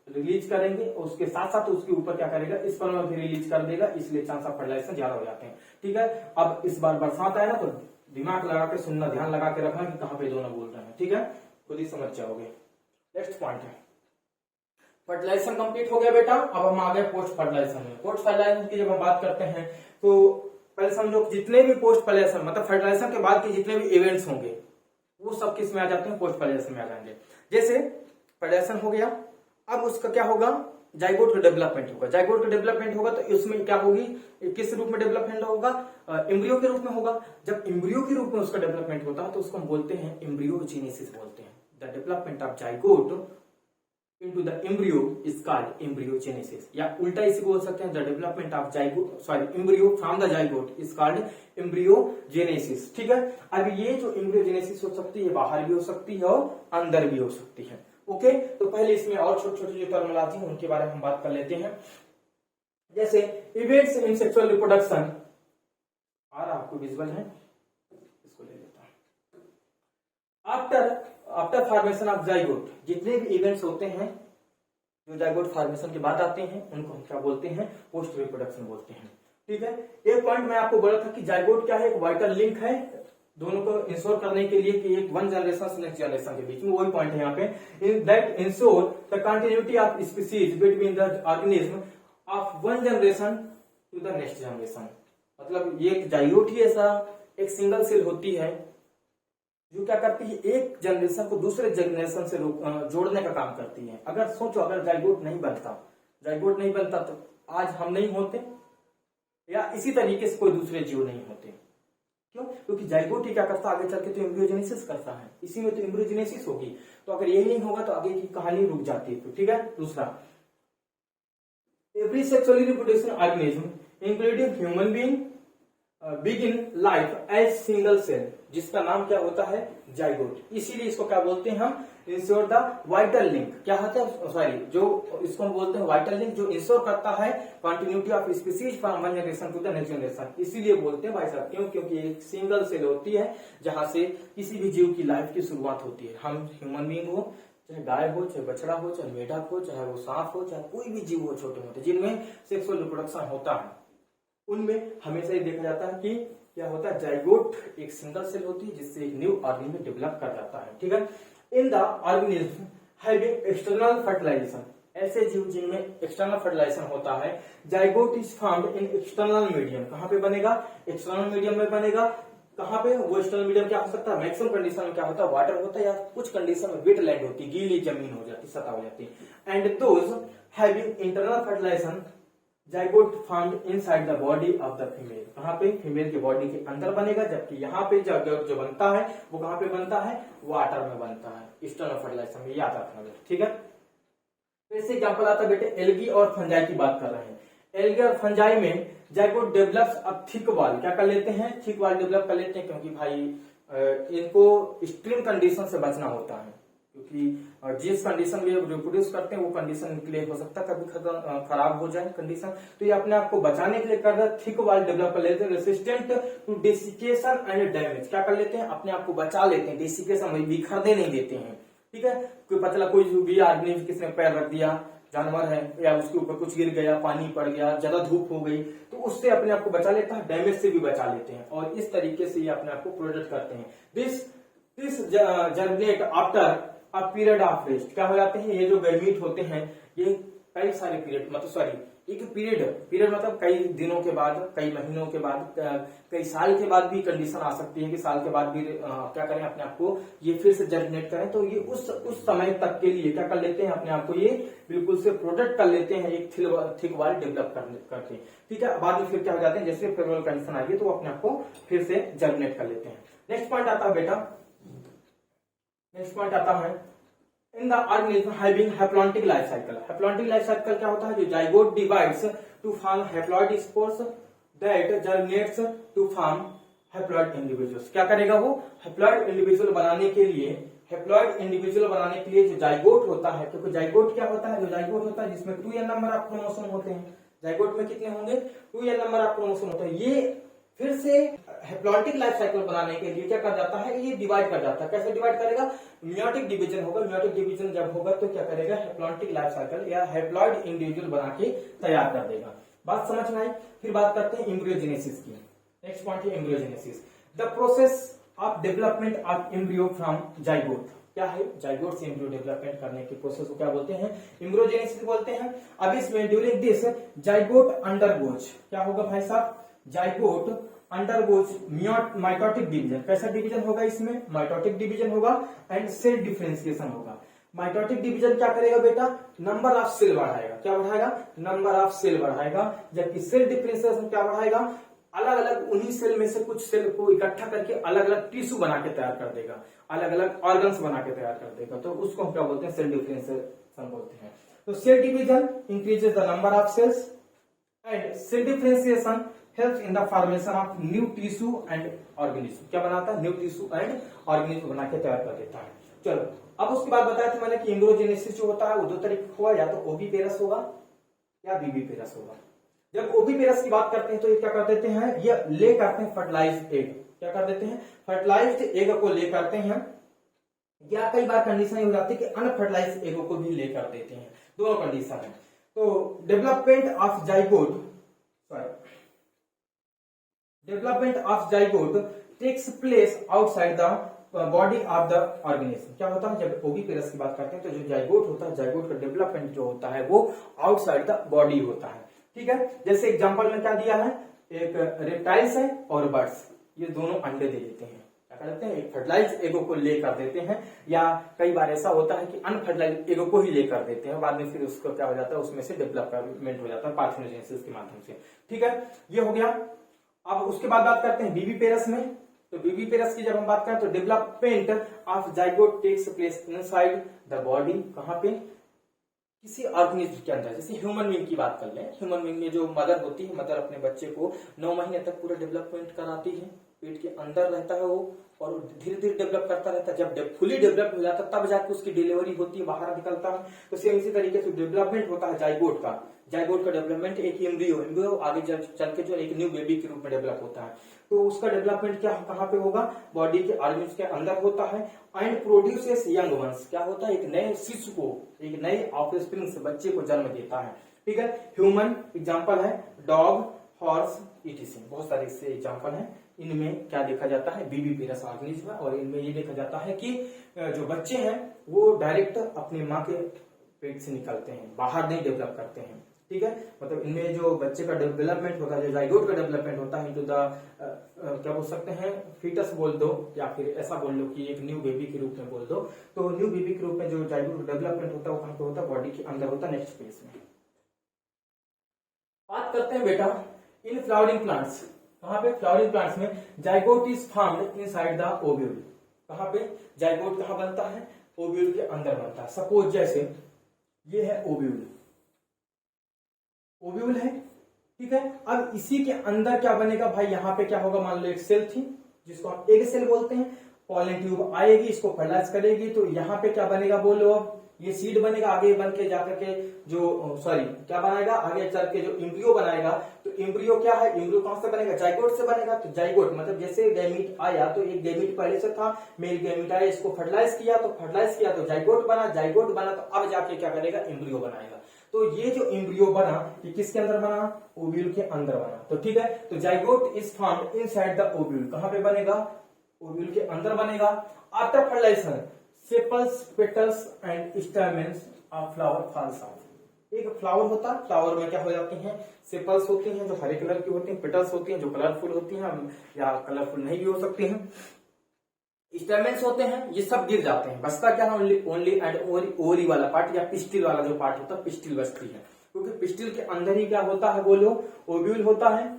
रिलीज करेंगे और उसके साथ साथ उसके ऊपर क्या करेगा, स्पर्म भी रिलीज कर देगा, इसलिए चांस ऑफ फर्टिलाइजेशन ज्यादा हो जाते हैं, ठीक है। अब इस बार बरसात आए ना तो दिमाग लगा के सुनना, ध्यान लगा के रखना कि कहाँ पे दोनों बोल रहे हैं, ठीक है, खुद ही समझ जाओगे। नेक्स्ट पॉइंट है फर्टिलाइजेशन कंप्लीट हो गया बेटा। अब हम आ गए पोस्ट फर्टिलाइजेशन में। पोस्ट फर्टिलाइजेशन की जब हम बात करते हैं तो पहले समझो जितने भी पोस्ट फर्टिलाइजेशन मतलब फर्टिलाइजेशन के बाद के जितने भी इवेंट्स होंगे वो सब किस में आ जाते हैं, पोस्ट फर्टिलाइजेशन में आ जाएंगे। जैसे फर्टिलाइजेशन हो गया, अब उसका क्या होगा, जाइगोट का डेवलपमेंट होगा। जाइगोट का डेवलपमेंट होगा तो इसमें क्या होगी, किस रूप में डेवलपमेंट होगा, एम्ब्रियो के रूप में होगा। जब एम्ब्रियो के रूप में उसका डेवलपमेंट होता है तो उसको हम बोलते हैं एम्ब्रियोजेनेसिस बोलते हैं। The development of zygote into the embryo is called embryogenesis, या उल्टा इसे बोल सकते हैं the development of zygote, sorry embryo from the zygote is called embryogenesis, ठीक है। अब ये जो embryogenesis हो सकती है बाहर भी हो सकती है और अंदर भी हो सकती है, ओके। तो पहले इसमें और छोटे छोटे जो टर्म आती हैं उनके बारे में हम बात कर लेते हैं। जैसे इवेंट्स इन सेक्सुअल रिप्रोडक्शन, और आपको विजुअल है, इसको ले लेता हूं। आफ्टर फॉर्मेशन ऑफ जाइगोट, जितने भी इवेंट्स होते हैं जो जाइगोट फॉर्मेशन के बाद आते हैं उनको हम क्या बोलते हैं, पोस्ट रिप्रोडक्शन बोलते हैं, ठीक है। एक पॉइंट मैं आपको बोला था कि जाइगोट क्या है, एक वाइटल लिंक है दोनों को इंश्योर करने के लिए कि एक वन जनरेशन से नेक्स्ट जनरेशन के बीच में, वही पॉइंट है यहाँ पे, that ensure the continuity of species between the organism of one generation to the next generation. मतलब ये एक जाइगोट ही ऐसा एक सिंगल सेल होती है जो क्या करती है, एक जनरेशन को दूसरे जनरेशन से जोड़ने का काम करती है। अगर सोचो अगर जाइगोट नहीं बनता तो आज हम नहीं होते या इसी तरीके से कोई दूसरे जीव नहीं होते। क्यों? क्योंकि जाइगोट ही क्या करता है, आगे चल के तो एम्ब्रियोजेनेसिस करता है, इसी में तो एम्ब्रियोजेनेसिस होगी। तो अगर यही नहीं होगा तो आगे की कहानी रुक जाती है, तो ठीक है। दूसरा, every sexually reproducing organism including human being begin life as single cell, जिसका नाम क्या होता है, जाइगोट। इसीलिए इसको क्या बोलते हैं हम, इंश्योर द वाइटल लिंक। क्या होता है, सॉरी, जो इसको हम बोलते हैं वाइटल लिंक, जो इंश्योर करता है continuity of species from one generation to the next generation. इसीलिए बोलते हैं भाई साहब, क्यों, क्योंकि एक सिंगल सेल होती है जहां से किसी भी जीव की लाइफ की शुरुआत होती है। हम ह्यूमन बीइंग हो चाहे गाय हो, चाहे बछड़ा हो, चाहे मेढक हो, चाहे वो सांप हो, चाहे कोई भी जीव हो छोटे मोटे जिनमें सेक्सुअल रिप्रोडक्शन होता है, उनमें हमेशा ये देखा जाता है कि क्या होता है, जाइगोट एक सिंगल सेल होती है जिससे एक न्यू ऑर्गेनिज्म डेवलप कर जाता है। ठीक है, in the organism having external fertilisation, ऐसे जीव जिनमें एक्सटर्नल फर्टिलाइजेशन होता है, zygote is found in external medium, कहां पे बनेगा, एक्सटर्नल मीडियम में बनेगा। कहां पे, वो एक्सटर्नल मीडियम क्या हो सकता है, मैक्सिमम कंडीशन में क्या होता है, वाटर होता है, या कुछ कंडीशन में वेट लैंड होती है, गीली जमीन हो जाती, सतह हो जाती है। And those having internal fertilisation zygote found inside the body of the female, कहां पे, फीमेल के बॉडी के अंदर बनेगा, जबकि यहाँ पे जो बनता है वो कहां पे बनता है, वाटर में बनता है, एक्सटर्नल फर्टिलाइजेशन में, याद रखना। ठीक है, इससे एग्जाम्पल आता है बेटे एल्गी और फंजाई की बात कर रहे हैं। एल्गी और फंजाई में zygote develops a thick wall, क्या कर लेते हैं, थिक वॉल डेवलप कर लेते हैं, क्योंकि भाई इनको एक्सट्रीम कंडीशन से बचना होता है, क्योंकि जिस कंडीशन में रिप्रोड्यूस करते हैं वो कंडीशन इनके लिए हो सकता है कभी खराब हो जाए कंडीशन, तो ये अपने आप को बचाने के लिए कर रहे हैं, थिक वॉल डेवलप कर लेते हैं, resistant to desiccation and damage, क्या कर लेते हैं, अपने आप को बचा लेते हैं, डेसिकेशन बिखरने नहीं देते हैं। ठीक है, कोई पता चला कोई भी आदमी किसने पैर रख दिया, जानवर है, या उसके ऊपर कुछ गिर गया, पानी पड़ गया, ज्यादा धूप हो गई, तो उससे अपने आप को बचा लेता है, डैमेज से भी बचा लेते हैं, और इस तरीके से ये अपने आप को प्रोटेक्ट करते हैं। This germinate after a period of rest, क्या हो जाते हैं, ये जो गैमीट होते हैं ये कई सारे पीरियड, मतलब सॉरी एक पीरियड मतलब कई दिनों के बाद, कई महीनों के बाद, कई साल के बाद भी कंडीशन आ सकती है कि साल के बाद भी क्या करें, अपने आप को ये फिर से जर्मिनेट करें, तो ये उस समय तक के लिए क्या कर लेते हैं, अपने आप को ये बिल्कुल से प्रोटेक्ट कर लेते हैं, एक थिक वॉल डेवलप करके। ठीक है, बाद में फिर क्या हो जाते हैं, जैसे फेवरेबल कंडीशन आएगी तो वो अपने आप को फिर से जर्मिनेट कर लेते हैं। नेक्स्ट पॉइंट आता है बेटा, नेक्स्ट पॉइंट आता है in the organism having haplontic life cycle. Haplontic life cycle क्या होता है, जो zygote divides to form haploid spores that germinates to form haploid individuals, क्या करेगा वो, हैप्लॉइड इंडिविजुअल बनाने के लिए, हैप्लॉइड इंडिविजुअल बनाने के लिए जो जाइगोट होता है, क्योंकि जाइगोट क्या होता है, जो जाइगोट होता है जिसमें 2n नंबर ऑफ क्रोमोसोम होते हैं, जाइगोट में कितने होंगे, 2n नंबर ऑफ क्रोमोसोम होते हैं, ये फिर से हैप्लॉन्टिक लाइफ साइकिल बनाने के लिए क्या कर जाता है, ये डिवाइड कर जाता है, कैसे डिवाइड करेगा, म्योटिक डिवीजन होगा, म्योटिक डिवीजन जब होगा तो क्या करेगा, हैप्लॉन्टिक लाइफ साइकिल या हैप्लॉइड इंडिविजुअल बना के तैयार कर देगा। बात समझ में आई, फिर बात करते हैं एम्ब्रियोजेनेसिस की। नेक्स्ट पॉइंट है embryogenesis, the process of development of embryo from zygote, क्या है, जाइगोट से एम्ब्रियो डेवलपमेंट करने के प्रोसेस को क्या बोलते हैं, एम्ब्रियोजेनेसिस बोलते हैं। अब इसमें ड्यूरिंग दिस जाइगोट अंडरगोज, क्या होगा भाई साहब, जाइगोट अंडरगोज माइटोटिक डिवीजन, कैसा डिवीजन होगा इसमें, माइटोटिक डिवीजन होगा, एंड सेल डिफरेंशिएशन होगा। माइटोटिक डिवीजन क्या करेगा बेटा, नंबर ऑफ सेल बढ़ाएगा, क्या बढ़ाएगा, नंबर ऑफ सेल बढ़ाएगा, जबकि सेल डिफरेंशिएशन क्या बढ़ाएगा, अलग अलग उन्हीं सेल में से कुछ सेल को इकट्ठा करके अलग अलग टिश्यू बना के तैयार कर देगा, अलग अलग ऑर्गन्स बना के तैयार कर देगा, तो उसको हम क्या बोलते हैं, सेल डिफरेंशिएशन बोलते हैं। तो cell division increases the number of cells and cell differentiation helps in the formation of new tissue and organism, क्या बनाता है, न्यू टिश्यू एंड ऑर्गेनिज्म बना के तैयार कर देता है। चलो अब उसके बाद बताया था मैंने कि एम्ब्रियोजेनेसिस जो होता है वो दो तरीके होगा, या तो ओविपेरस होगा या बीबीपेरस होगा। जब ओविपेरस की बात करते हैं तो ये क्या कर देते हैं, ये ले करते हैं फर्टिलाइज्ड एग, क्या कर देते हैं, फर्टिलाइज्ड एग को ले करते हैं, या कई बार कंडीशन ये हो जाती है कि अनफर्टिलाइज्ड एग को भी ले कर देते हैं, दोनों कंडीशन है। तो development of zygote, development of zygote takes place outside the body of the organism, क्या होता है, जब ओविपेरस की बात करते हैं तो जो जाइगोट होता है, जाइगोट का डेवलपमेंट जो होता है वो आउटसाइड द बॉडी होता है। ठीक है, जैसे एग्जांपल में क्या दिया है, एक रेप्टाइल्स है और बर्ड्स, ये दोनों अंडे दे देते हैं, क्या करते हैं, एक फर्टिलाइज्ड एगो को ले कर देते हैं, या कई बार ऐसा होता है कि अनफर्टिलाइज्ड एगो को ही ले कर देते हैं, बाद में फिर उसको क्या हो जाता है, उसमें से डेवलपमेंट हो जाता है पार्थेनोजेनेसिस के माध्यम से। ठीक है, ये हो गया। अब उसके बाद बात करते हैं बीबीपेरस में, तो बीबीपेरस की जब हम बात करें तो development of zygote takes place inside the body, कहां पे, किसी ऑर्गेनिज्म के अंदर। जैसे ह्यूमन बीइंग की बात कर लें, ह्यूमन बीइंग में जो मदर होती है, मदर अपने बच्चे को 9 महीने तक पूरा डेवलपमेंट कराती है, पेट के अंदर रहता है वो, और धीरे धीरे डेवलप करता रहता है। जब फुली डेवलप हो जाता है तब जाके उसकी डिलीवरी होती है, बाहर निकलता है। तो सेम इसी तरीके से डेवलपमेंट होता है जाइगोट का। जाइगोट का डेवलपमेंट एक एम्ब्रियो आगे चल के जो एक न्यू बेबी के रूप में डेवलप होता है। तो उसका डेवलपमेंट क्या कहाँ पे होगा, बॉडी के ऑर्गन्स के अंदर होता है। एंड प्रोड्यूसेस यंग वंस, क्या होता है, एक नए शिशु को, एक नए ऑफस्प्रिंग से बच्चे को जन्म देता है। ठीक है, ह्यूमन एग्जाम्पल है डॉग, हॉर्स, ईटीसी, बहुत सारे इससे एग्जाम्पल है। इनमें क्या देखा जाता है, बीबी पेरस ऑर्गेनिज्म है, और इनमें ये देखा जाता है कि जो बच्चे हैं वो डायरेक्ट अपने माँ के पेट से निकलते हैं, बाहर नहीं डेवलप करते हैं। ठीक है, मतलब इनमें जो बच्चे का डेवलपमेंट होता है, जो जाइगोट का डेवलपमेंट होता है, इनटू द क्या बोल सकते हैं, फीटस बोल दो, या फिर ऐसा बोल लो कि एक न्यू बेबी के रूप में बोल दो। तो न्यू बेबी के रूप में जो जाइगोट डेवलपमेंट होता है वो कहाँ पे होता है, बॉडी के अंदर होता है, नेक्स्ट फेज में। बात करते हैं बेटा इन फ्लावरिंग प्लांट्स, कहाँ पे, फ्लावरिंग प्लांट्स में zygote is found inside the ovule. कहाँ पे जाइगोट कहाँ बनता है, ओव्यूल के अंदर बनता है। सपोज जैसे ये है ओव्यूल, ओव्यूल है, ठीक है। अब इसी के अंदर क्या बनेगा भाई, यहाँ पे क्या होगा, मान लो एक सेल थी जिसको हम एग सेल बोलते हैं, पॉलन ट्यूब आएगी, इसको फर्टिलाइज करेगी, तो यहाँ पे क्या बनेगा बोलो, अब ये सीड बनेगा, आगे बन के जाकर के जो सॉरी क्या बनाएगा, आगे चल के जो एम्ब्रियो बनाएगा। तो एम्ब्रियो क्या है, एम्ब्रियो कहां से बनेगा, जाइगोट से बनेगा। तो जाइगोट मतलब जैसे गैमीट आया, तो एक गैमीट पहले से था, मेल गैमीट आया, इसको फर्टिलाइज किया, तो जाइगोट बना, तो अब जाके क्या करेगा, एम्ब्रियो बनाएगा। तो ये जो एम्ब्रियो बना, ये किसके अंदर बना, ओव्यूल के अंदर बना। तो ठीक है, तो zygote is found inside the ovule, कहां पे बनेगा, ओव्यूल के अंदर बनेगा। After fertilisation sepals, petals and stamens of flower falls out. एक फ्लावर होता है, फ्लावर में क्या हो जाती हैं, सेपल्स होती हैं जो हरे कलर की होती हैं, पेटल्स होती हैं जो कलरफुल होती हैं या कलरफुल नहीं भी हो सकती हैं, स्टैमेंस होते हैं, ये सब गिर जाते हैं। बचता क्या है, ओनली एंड ओरी वाला पार्ट या पिस्टिल वाला जो पार्ट होता है, पिस्टिल बचती है, क्योंकि पिस्टिल के अंदर ही क्या होता है बोलो, ओव्यूल होता है।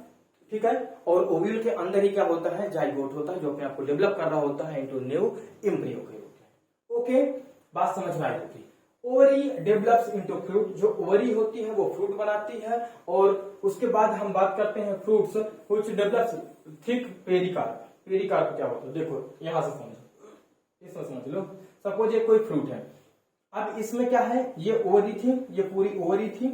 ठीक है, और ओव्यूल के अंदर ही क्या होता है, जाइगोट होता है, जो अपने आप को डेवलप कर रहा होता है इनटू न्यू एम्ब्रियो के रूप में। ओके, बात समझ में आई होगी। ओवरी डेवलप्स इनटू फ्रूट, जो ओवरी होती है वो फ्रूट बनाती है, और उसके बाद हम बात करते हैं fruits which develops thick pericarp. Pericarp क्या होता है, देखो यहां से समझो, इसमें समझ लो। सपोज ये कोई फ्रूट है, अब इसमें क्या है, ये ओवरी थी, ये पूरी ओवरी थी,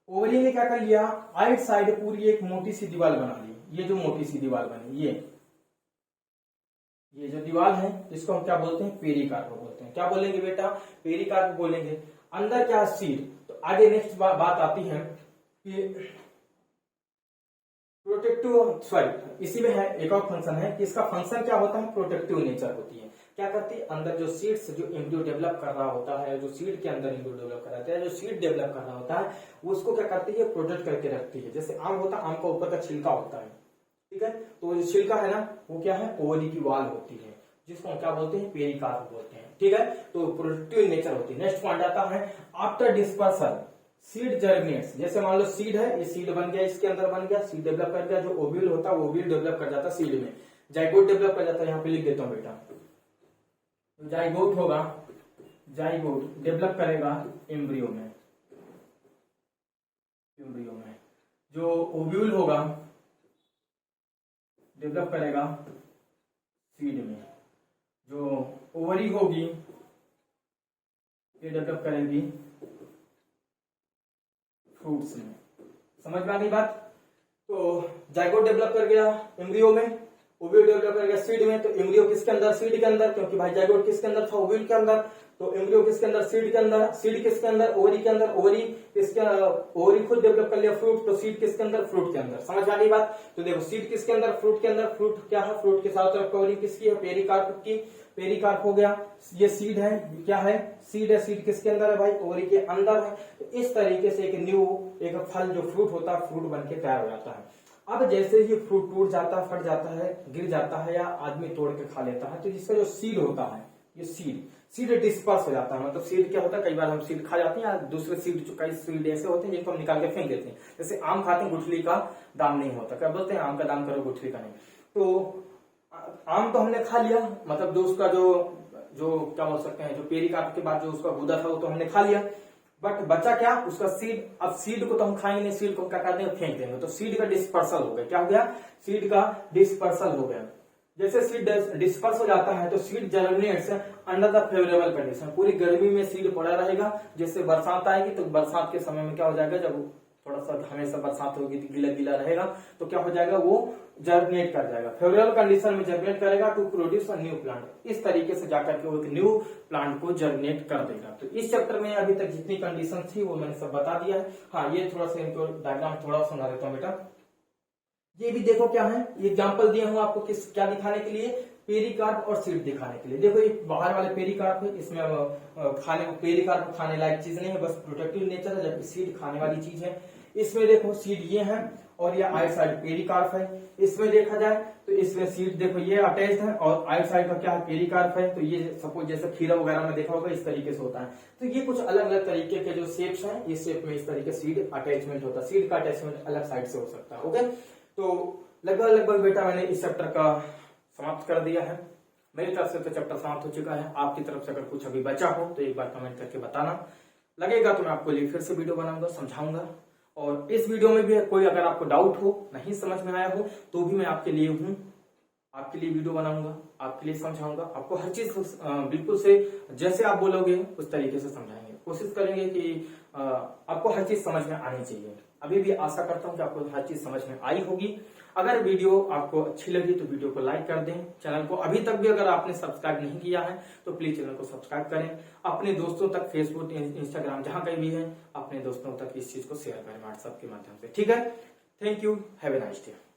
ओवरी ने क्या कर लिया, आइट साइड पूरी एक मोटी सी दीवार बना ली। ये जो मोटी सी दीवार बनी, ये जो दीवार है इसको हम क्या बोलते हैं, पेरिकार्प बोलते हैं। क्या बोलेंगे बेटा, पेरिकार्प बोलेंगे। अंदर क्या है, सीड। तो आगे नेक्स्ट बात आती है कि प्रोटेक्टिव, सॉरी इसी में है एक और फंक्शन है कि इसका फंक्शन क्या होता है, प्रोटेक्टिव नेचर होती है। क्या करती है, अंदर जो सीड्स, जो एम्ब्रियो डेवलप कर रहा होता है, जो सीड के अंदर एम्ब्रियो डेवलप कर रहा है, जो सीड डेवलप कर रहा होता है, वो उसको क्या करती है, प्रोटेक्ट करके रखती है। जैसे आम होता है, आम का ऊपर का छिलका होता है, ठीक है, तो जो छिलका है ना, वो क्या है, ओवरी की वाल होती है, जिसको हम क्या बोलते हैं, पेरिकार्प बोलते हैं। ठीक है, तो प्रोटेक्टिव नेचर होती है। नेक्स्ट पॉइंट आता है आफ्टर डिस्पर्सल सीड जर्मिनेट्स। जैसे मान लो सीड है, ये सीड बन गया, इसके अंदर बन गया, सीड डेवलप कर गया, जो ओव्यूल होता है वो ओव्यूल डेवलप कर जाता है सीड में, जाइगोट डेवलप कर जाता है। यहाँ पे लिख देता हूं बेटा, जाइगोट होगा, जाइगोट डेवलप करेगा एम्ब्रियो में, एम्ब्रियो में। जो ओव्यूल होगा डेवलप करेगा सीड में, जो ओवरी होगी ये डेवलप करेगी फ्रूट्स में। समझ में आ गई बात। तो जाइगोट डेवलप कर गया एम्ब्रियो में, ओव्यूल डेवलप कर गया सीड में। तो एम्ब्रियो किसके अंदर, सीड के अंदर, क्योंकि भाई जाइगोट किसके अंदर था, ओव्यूल के अंदर। तो एम्ब्रियो किसके अंदर, सीड के अंदर, सीड किसके अंदर, ओवरी के अंदर, ओवरी किसके, ओवरी खुद डेवलप कर लिया फ्रूट, तो सीड किसके अंदर, फ्रूट के अंदर। समझ में आ गई बात। तो देखो सीड किसके अंदर, फ्रूट के अंदर। फ्रूट क्या है, फ्रूट के साथ तरफ कवरिंग किसकी है, पेरिकार्प की, पेरिकार्प हो गया। ये सीड है, क्या है, सीड है, सीड किसके अंदर है भाई, ओवरी के अंदर है। तो इस तरीके से एक न्यू, एक फल जो फ्रूट होता है, फ्रूट बन के तैयार हो जाता है। अब जैसे ही फ्रूट टूट जाता है, फट जाता है, गिर जाता है, या आदमी तोड़ के खा लेता है, तो जिसका जो सीड होता है, ये सीड डिस्पर्स हो जाता है। मतलब सीड क्या होता है, कई बार हम सीड खा जाते हैं, या दूसरे सीड, जो कई सीड ऐसे होते हैं जिनको हम निकाल के फेंक देते हैं। जैसे आम खाते हैं, गुठली का दाम नहीं होता, क्या बोलते हैं, आम का दाम करो, गुठली का नहीं। तो आम तो हमने खा लिया, मतलब जो उसका जो क्या बोल सकते हैं, जो पेरिकार्प के बाद जो उसका गूदा था वो तो हमने खा लिया। बट बचा क्या, उसका सीड। अब सीड को तो हम खाएंगे नहीं, सीड को क्या कर देंगे, फेंक देंगे। तो सीड का डिस्पर्सल हो गया, क्या हो गया, सीड का डिस्पर्सल हो गया। जैसे सीड डिस्पर्स हो जाता है तो seed germinates under the favourable condition. पूरी गर्मी में सीड पड़ा रहेगा, जैसे बरसात आएगी तो बरसात के समय में क्या हो जाएगा, जब थोड़ा सा हमेशा बरसात होगी तो गीला गीला रहेगा, तो क्या हो जाएगा, वो जर्मिनेट कर जाएगा, फेवरेबल कंडीशन में जर्मिनेट करेगा to produce a new plant. इस तरीके से जाकर के वो एक न्यू प्लांट को जर्मिनेट कर देगा। तो इस चैप्टर में अभी तक जितनी कंडीशन थी वो मैंने सब बता दिया है। हाँ, ये थोड़ा सा इनको डायग्राम थोड़ा सुना देता हूँ बेटा। ये भी देखो क्या है, एग्जाम्पल दिया हूँ आपको किस क्या दिखाने के लिए, पेरिकार्प और सीड दिखाने के लिए। देखो ये बाहर वाले पेरिकार्प है, इसमें खाने पेरिकार्प खाने लायक चीज नहीं है, बस प्रोटेक्टिव नेचर है, जबकि सीड खाने वाली चीज है। इसमें देखो सीड ये है और ये आइट साइड पेरिकार्प है। इसमें देखा जाए तो इसमें सीड देखो ये अटैच्ड है और आइट साइड का क्या है, पेरिकार्प है। तो ये सपोज जैसे खीरा वगैरह में देखा होगा इस तरीके से होता है। तो ये कुछ अलग अलग तरीके के जो शेप्स हैं, इस शेप में इस तरीके सीड अटैचमेंट होता है। सीड का अटैचमेंट अलग साइड से हो सकता है। ओके, तो लगभग बेटा मैंने इस चैप्टर का समाप्त कर दिया है। मेरी तरफ से तो चैप्टर समाप्त हो चुका है। आपकी तरफ से अगर कुछ अभी बचा हो तो एक बार कमेंट करके बताना, लगेगा तो मैं आपको लिए फिर से वीडियो बनाऊंगा, समझाऊंगा। और इस वीडियो में भी कोई अगर आपको डाउट हो, नहीं समझ में आया हो, तो भी मैं आपके लिए हूं, आपके लिए वीडियो बनाऊंगा, आपके लिए समझाऊंगा। आपको हर चीज बिल्कुल से जैसे आप बोलोगे उस तरीके से समझाएंगे। कोशिश करेंगे कि आपको हर चीज समझ में आनी चाहिए। अभी भी आशा करता हूं कि आपको हर चीज समझ में आई होगी। अगर वीडियो आपको अच्छी लगी तो वीडियो को लाइक कर दें। चैनल को अभी तक भी अगर आपने सब्सक्राइब नहीं किया है तो प्लीज चैनल को सब्सक्राइब करें। अपने दोस्तों तक, फेसबुक, इंस्टाग्राम, जहां कहीं भी है, अपने दोस्तों तक इस चीज को शेयर करें व्हाट्सएप के माध्यम से। ठीक है, thank you, have a nice day.